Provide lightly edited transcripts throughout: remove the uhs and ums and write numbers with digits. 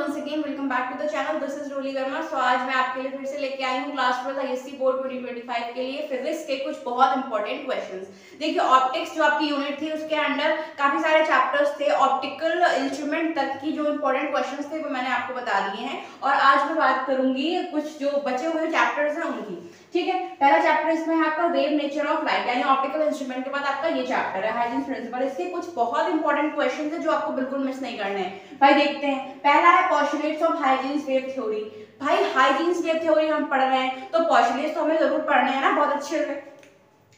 once again welcome back to the channel. This is Roli Verma. So आज मैं आपके लिए फिर से लेके आई हूँ क्लास 12 आईएससी बोर्ड 2025 के लिए फिजिक्स के कुछ बहुत इंपॉर्टेंट क्वेश्चंस. देखिए ऑप्टिक्स जो आपकी यूनिट थी उसके अंदर काफी सारे चैप्टर्स थे. ऑप्टिकल इंस्ट्रूमेंट तक की जो इंपॉर्टेंट क्वेश्चंस थे वो मैंने आपको बता दिए हैं और आज मैं बात करूंगी कुछ जो बचे हुए चैप्टर्स हैं उनकी. ठीक है, पहला चैप्टर इसमें है आपका वेव नेचर ऑफ लाइट यानी ऑप्टिकल इंस्ट्रूमेंट के बाद आपका ये चैप्टर है हाइजेंस प्रिंसिपल. इसके कुछ बहुत इंपॉर्टेंट क्वेश्चंस हैं जो आपको बिल्कुल मिस नहीं करने हैं. भाई देखते हैं, पहला है postulates of Huygens wave theory. भाई हाइजेंस वेव थ्योरी हम पढ़ रहे हैं तो पोस्टुलेट्स तो हमें जरूर पढ़ने हैं ना, बहुत अच्छे से,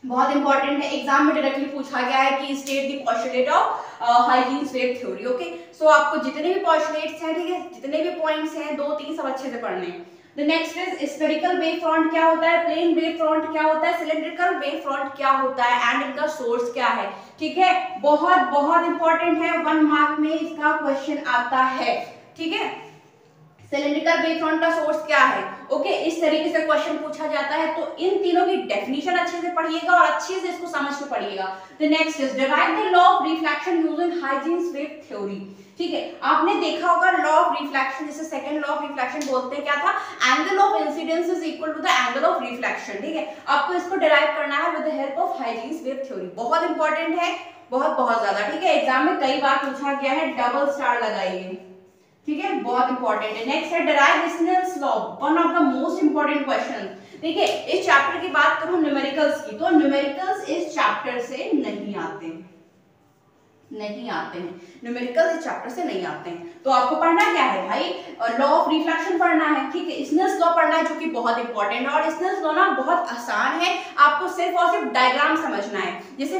बहुत इंपॉर्टेंट है. एग्जाम में डायरेक्टली पूछा गया है कि state the postulate of Huygens wave theory. Okay, so आपको जितने भी पोस्टुलेट्स हैं, ठीक है, जितने भी पॉइंट्स हैं, 2-3 सब अच्छे से पढ़ने हैं. The next is spherical wave front क्या होता है, प्लेन वेव फ्रंट क्या होता है, सिलेंड्रिकल वेव फ्रंट क्या होता है एंड इनका सोर्स क्या है. ठीक है, बहुत बहुत इंपॉर्टेंट है, 1 मार्क में इसका क्वेश्चन आता है. ठीक है, सिलेंड्रिकल वेव फ्रंट का सोर्स क्या है. ओके, इस तरीके से क्वेश्चन पूछा जाता है तो इन तीनों की डेफिनेशन अच्छे से पढ़िएगा और अच्छे से इसको समझ के पढ़िएगा. The next is derive the law of reflection using Huygens wave theory. ठीक है, आपने देखा होगा लॉ ऑफ रिफ्लेक्शन, जिसे सेकंड लॉ ऑफ रिफ्लेक्शन बोलते हैं. क्या था, angle of incidence is equal to the angle of reflection. ठीक है, आपको इसको डिराइव करना है with the help of Huygens wave theory. बहुत इंपॉर्टेंट है, बहुत बहुत ज्यादा. ठीक है, एग्जाम में कई बार पूछा गया है, डबल स्टार लगाइए. ठीक है, बहुत इंपॉर्टेंट है. नेक्स्ट है derive Snell's law, one of the most important question. देखिए इस चैप्टर की बात करूं न्यूमेरिकल्स की, तो न्यूमेरिकल्स इस चैप्टर से नहीं आते हैं, न्यूमेरिकल इस चैप्टर से नहीं आते हैं. तो आपको पढ़ना क्या है भाई, लॉ ऑफ रिफ्लेक्शन पढ़ना है. ठीक है, स्नेल्स लॉ पढ़ना है जो कि बहुत इंपॉर्टेंट है और स्नेल्स लॉ ना बहुत आसान है, आपको सिर्फ और सिर्फ डायग्राम समझना है. जैसे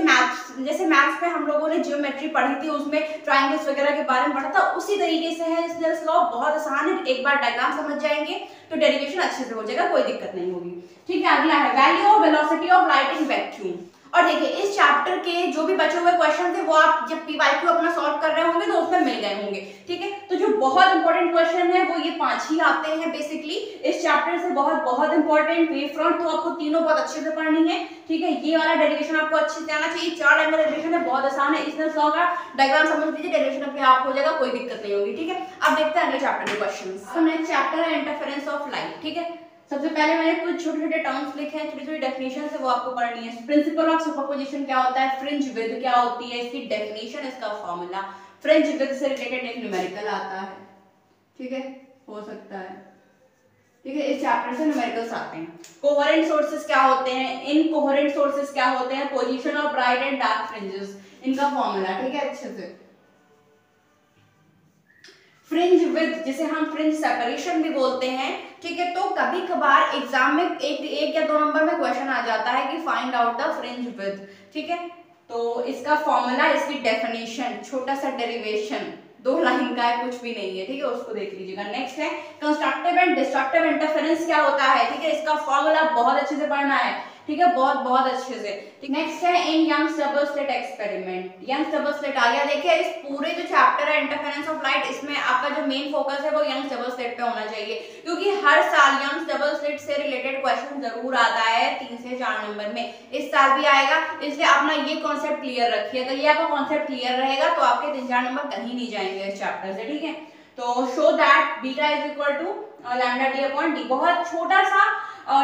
मैथ्स में हम लोगों ने ज्योमेट्री पढ़ी थी, उसमें ट्रायंगल्स वगैरह के बारे में पढ़ा था, उसी तरीके से है स्नेल्स लॉ. बहुत आसान है, एक बार डायग्राम समझ जाएंगे तो डेरिवेशन अच्छे से हो जाएगा, कोई दिक्कत नहीं होगी. ठीक है, अगला है value of velocity of light in vacuum. और देखिए इस चैप्टर के जो भी बचे हुए क्वेश्चन थे वो आप जब पीवाईक्यू अपना सॉल्व कर रहे होंगे तो उसमें मिल गए होंगे. ठीक है, तो जो बहुत इंपॉर्टेंट क्वेश्चन है वो ये 5 ही आते हैं बेसिकली इस चैप्टर से. बहुत बहुत इंपॉर्टेंट. वेव फ्रंट तो आपको तीनों बहुत अच्छे से पढ़नी है. ठीक है, ये वाला डेरिवेशन आपको अच्छे से आना चाहिए. 4 एंगल डेरिवेशन है, बहुत आसान है. इसमें लॉ का डायग्राम समझ लीजिए, डेरिवेशन अपने आप हो जाएगा, कोई दिक्कत नहीं होगी. ठीक है, अब देखते हैं अगले चैप्टर के क्वेश्चंस. तो नेक्स्ट चैप्टर है इंटरफेरेंस ऑफ लाइट. ठीक है, सबसे पहले मैंने कुछ छोटे छोटे टर्म्स लिखे हैं, छोटी छोटी डेफिनेशन है वो आपको पढ़नी है. प्रिंसिपल ऑफ सुपरपोजिशन क्या होता है, फ्रिंज विड्थ क्या होती है, इसकी डेफिनेशन, इसका फॉर्मूला. फ्रिंज विड्थ से रिलेटेड एक न्यूमेरिकल आता है. ठीक है, हो सकता है. ठीक है, इस चैप्टर से न्यूमेरिकल्स आते हैं. कोहेरेंट सोर्सेस क्या होते हैं, इनकोहेरेंट सोर्सेस क्या होते हैं, position of bright and dark fringes, इनका फॉर्मूला. ठीक है, अच्छे से. फ्रिंज विड्थ जिसे हम फ्रिंज सेपरेशन भी बोलते हैं. ठीक है, तो कभी कभार एग्जाम में एक या 2 नंबर में क्वेश्चन आ जाता है कि find out the fringe width. ठीक है, तो इसका फॉर्मूला, इसकी डेफिनेशन, छोटा सा डेरिवेशन, 2 लाइन का है, कुछ भी नहीं है. ठीक है, उसको देख लीजिएगा. नेक्स्ट है कंस्ट्रक्टिव एंड डिस्ट्रक्टिव इंटरफेरेंस क्या होता है. ठीक है, इसका फॉर्मूला बहुत अच्छे से पढ़ना है. ठीक है, बहुत बहुत अच्छे से. नेक्स्ट है in Young's double slit experiment. Young's double slit आ गया. देखिए इस पूरे जो चैप्टर है इंटरफेरेंस ऑफ लाइट, इसमें आपका जो मेन फोकस है वो यंग्स डबल स्लिट पे होना चाहिए, क्योंकि हर साल यंग्स डबल स्लिट से रिलेटेड क्वेश्चन जरूर आता है 3 से 4 नंबर में. इस साल भी आएगा, इसलिए अपना ये कॉन्सेप्ट क्लियर रखिए. अगर ये आपका कॉन्सेप्ट क्लियर रहेगा तो आपके 3-4 नंबर कहीं नहीं जाएंगे इस चैप्टर से. ठीक है, तो show that beta is equal to lambda T upon D. बहुत छोटा सा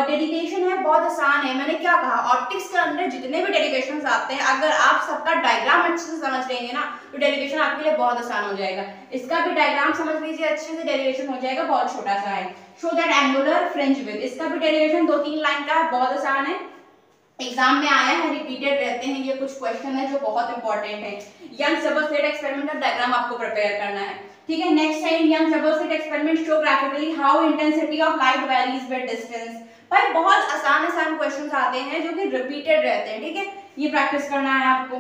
डेरिवेशन है, बहुत आसान है. मैंने क्या कहा, ऑप्टिक्स के अंदर जितने भी डेरिवेशंस आते हैं अगर आप सबका डायग्राम अच्छे से समझ लेंगे ना तो डेरिवेशन आपके लिए बहुत आसान हो जाएगा. इसका भी डायग्राम समझ लीजिए, अच्छे से डेरिवेशन हो जाएगा, बहुत छोटा सा है. Show that angular fringe width, इसका भी डेरिवेशन 2-3 लाइन का है, बहुत आसान है. एग्जाम में आया है, रिपीटेड रहते हैं ये कुछ क्वेश्चन है जो बहुत इंपॉर्टेंट है. यंग्स डबल स्लिट एक्सपेरिमेंट का डायग्राम आपको प्रिपेयर करना है. ठीक है, नेक्स्ट है in Young's double slit experiment show graphically how intensity of light varies with distance. भाई बहुत आसान क्वेश्चंस आते हैं जो कि रिपीटेड रहते हैं. ठीक है, ये प्रैक्टिस करना है आपको.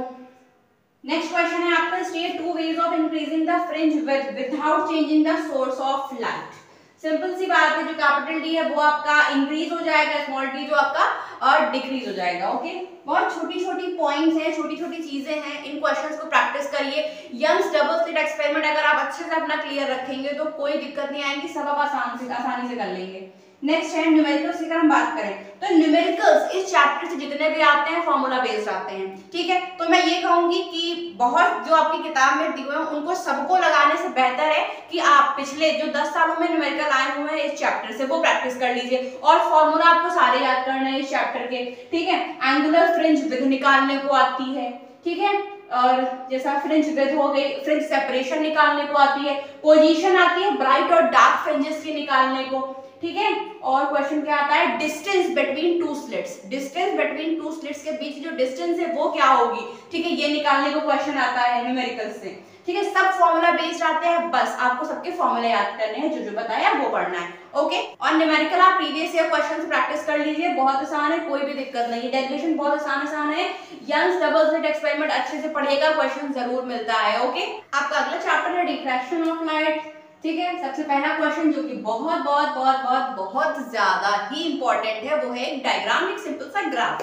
नेक्स्ट क्वेश्चन है आपका state 2 ways of increasing the fringe width without changing the source of light. Simple सी बात है, जो कैपिटल डी है वो आपका इंक्रीज हो जाएगा, स्मॉल डी जो आपका और डिक्रीज हो जाएगा. ओके, बहुत छोटी छोटी पॉइंट्स हैं, छोटी छोटी चीजें हैं, इन क्वेश्चंस को प्रैक्टिस करिए. यंग्स डबल स्लिट एक्सपेरिमेंट अगर आप अच्छे से अपना क्लियर रखेंगे तो कोई दिक्कत नहीं आएगी, सब आप आसानी से कर लेंगे. नेक्स्ट है न्यूमेरिकल्स की अगर हम बात करें तो न्यूमेरिकल्स इस चैप्टर से जितने भी आते हैं फॉर्मूला बेस्ड आते हैं, ठीक है। तो मैं ये कहूंगी कि बहुत जो आपकी किताब में दिए हुए हैं उनको सबको लगाने से बेहतर है कि आप पिछले जो 10 सालों में न्यूमेरिकल आए हुए हैं इस चैप्टर से वो प्रैक्टिस कर लीजिए, और फॉर्मूला आपको सारे याद करने हैं इस चैप्टर के, ठीक है। एंगुलर फ्रिंज विड्थ निकालने को आती है, ठीक है, और जैसा फ्रिंज विड्थ हो गई, फ्रिंज सेपरेशन निकालने को आती है, पोजीशन आती है ब्राइट और डार्क फ्रिंजेस के निकालने को, ठीक है। और क्वेश्चन क्या आता है, distance between two slits, distance between two slits के बीच जो डिस्टेंस है वो क्या होगी, ठीक है, ये निकालने को क्वेश्चन आता है न्यूमेरिकल से, ठीक है। सब फॉर्मूला बेस्ड आते हैं, बस आपको सबके फॉर्मूले याद करने हैं, जो जो बताया वो पढ़ना है, ओके। और न्यूमेरिकल आप प्रीवियस ईयर क्वेश्चंस प्रैक्टिस कर लीजिए, बहुत आसान है, कोई भी दिक्कत नहीं है। डेरिवेशन बहुत आसान है, यंग्स डबल स्लिट एक्सपेरिमेंट अच्छे से पढ़िएगा, क्वेश्चन जरूर मिलता है, ओके। आपका अगला चैप्टर है डिफ्रैक्शन ऑफ लाइट, ठीक है। सबसे पहला क्वेश्चन जो कि बहुत बहुत बहुत बहुत बहुत ज्यादा ही इंपॉर्टेंट है वो है एक डायग्राम, एक सिंपल सा ग्राफ,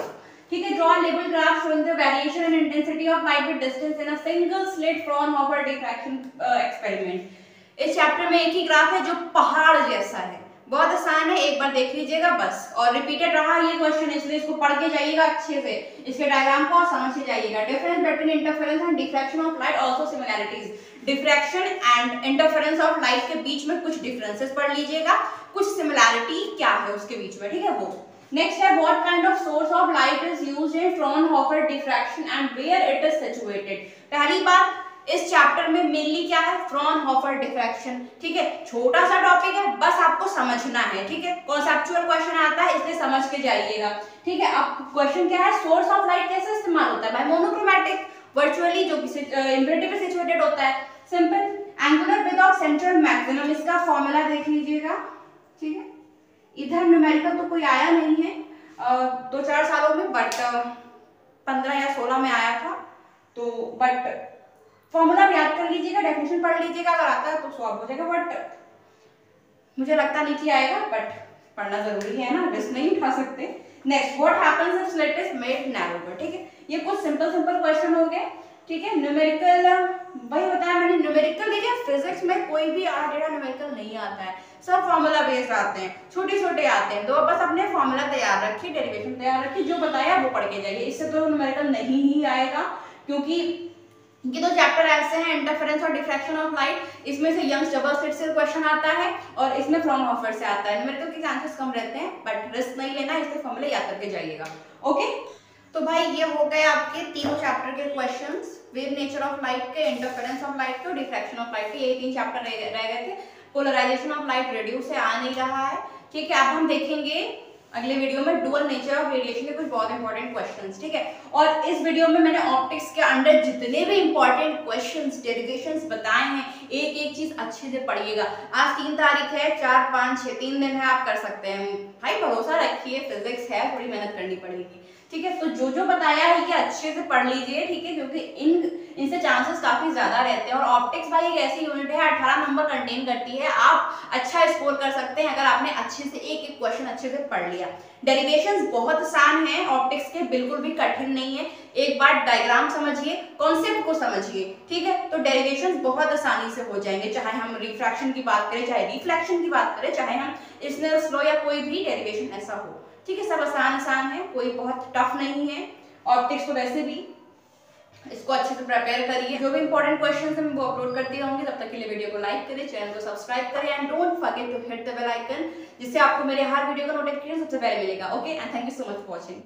ठीक है। Draw label graph showing the variation in intensity of light with distance in a single slit Fraunhofer diffraction experiment. इस चैप्टर में एक ही ग्राफ है जो पहाड़ जैसा है, बहुत आसान है, एक बार देख लीजिएगा बस, और रिपीटेड रहा ये क्वेश्चन, इसलिए इसको पढ़ के जाइएगा अच्छे से, इसके डायग्राम को समझ के जाइएगा। Difference between interference and diffraction of light, also similarities. Diffraction and interference of light के बीच में कुछ डिफरेंसेस पढ़ लीजिएगा, कुछ सिमिलैरिटी क्या है उसके बीच में, ठीक है वो। नेक्स्ट है what kind of source of light is used in Fraunhofer diffraction and where it is situated. पहली बात, इस चैप्टर में मेनली क्या है, फ्रॉनहोफर डिफ्रैक्शन, ठीक है। छोटा सा टॉपिक है, बस आपको समझना है, ठीक है। कॉन्सेप्चुअल क्वेश्चन आता है इसलिए समझ के जाइएगा, ठीक है। अब क्वेश्चन क्या है, सोर्स ऑफ लाइट कैसे इस्तेमाल होता है, भाई मोनोक्रोमैटिक, वर्चुअली जो इन्वर्टिबल सिचुएटेड होता है, simple. Angular width of central maximum, इसका फॉर्मूला देख लीजिएगा, ठीक है। इधर न्यूमेरिकल तो कोई आया नहीं है 2-4 सालों में, बट 15 या 16 में आया था, तो बट फॉर्मूला याद कर लीजिएगा, डेफिनेशन पढ़ लीजिएगा, अगर आता है तो सॉल्व हो जाएगा, बट मुझे लगता नहीं कि आएगा, बट पढ़ना जरूरी है ना, रिस्क नहीं उठा सकते। Next, what happens if slit is made narrower, ठीक है। ये कुछ सिंपल क्वेश्चन हो गए, ठीक है। न्यूमेरिकल वही बताया मैंने, न्यूमेरिकल देखिए फिजिक्स में कोई भी आर्ट न्यूमेरिकल नहीं आता है, सब फॉर्मूला बेस्ड आते हैं, छोटे छोटे आते हैं, तो बस अपने फॉर्मूला तैयार रखिए, डेरिवेशन तैयार रखिए, जो बताया वो पढ़ के जाइए, इससे तो न्यूमेरिकल नहीं ही आएगा, क्योंकि ये तो चैप्टर ऐसे हैं, इंटरफेरेंस और डिफ्रैक्शन ऑफ लाइट, इसमें से यंग्स डबल स्लिट से क्वेश्चन आता है और इसमें फ्रॉनहोफर से आता है। न्यूमेरिकल के चांसेस कम रहते हैं, बट रिस्क नहीं लेना, इसलिए फॉर्मूले याद करके जाइएगा, ओके। तो भाई ये हो गए आपके तीनों चैप्टर के questions, wave nature of light के, इंटरफेरेंस ऑफ लाइट के और डिफ्रैक्शन ऑफ लाइट के, ये 3 चैप्टर रह गए थे। पोलराइजेशन ऑफ लाइट रेडियस से आ नहीं रहा है, ठीक है। अब हम देखेंगे अगले वीडियो में डुअल नेचर ऑफ रेडिएशन के कुछ बहुत इंपॉर्टेंट क्वेश्चंस, ठीक है। और इस वीडियो में मैंने ऑप्टिक्स के अंडर जितने भी इंपॉर्टेंट क्वेश्चंस, डेरिवेशंस बताए हैं, एक एक चीज अच्छे से पढ़िएगा। आज 3 तारीख है, 4, 5, 6 3 दिन है, आप कर सकते हैं भाई, भरोसा रखिए, फिजिक्स है, थोड़ी मेहनत करनी पड़ेगी, ठीक है। तो जो जो बताया है ये अच्छे से पढ़ लीजिए, ठीक है, क्योंकि इनसे चांसेस काफी ज्यादा रहते हैं। और ऑप्टिक्स भाई एक ऐसी यूनिट है 18 नंबर कंटेन करती है, आप अच्छा स्कोर कर सकते हैं अगर आपने अच्छे से एक एक क्वेश्चन अच्छे से पढ़ लिया। डेरिवेशंस बहुत आसान है ऑप्टिक्स के, बिल्कुल भी कठिन नहीं है, एक बार डायग्राम समझिए, कॉन्सेप्ट को समझिए, ठीक है, तो डेरिवेशंस बहुत आसानी से हो जाएंगे, चाहे हम रिफ्रैक्शन की बात करें, चाहे रिफ्लेक्शन की बात करें, चाहे हम स्नेल्स लॉ या कोई भी डेरिवेशन ऐसा हो, ठीक है। सब आसान है, कोई बहुत टफ नहीं है। ऑप्टिक्स तो वैसे भी इसको अच्छे से प्रिपेयर करिए, जो भी इंपॉर्टेंट क्वेश्चंस हैं वो अपलोड करती रहूंगी, तब तक के लिए वीडियो को लाइक करें, चैनल को सब्सक्राइब करें and don't forget to hit the bell icon, जिससे आपको मेरे हर वीडियो का नोटिफिकेशन सबसे पहले मिलेगा, okay. And thank you so much for watching.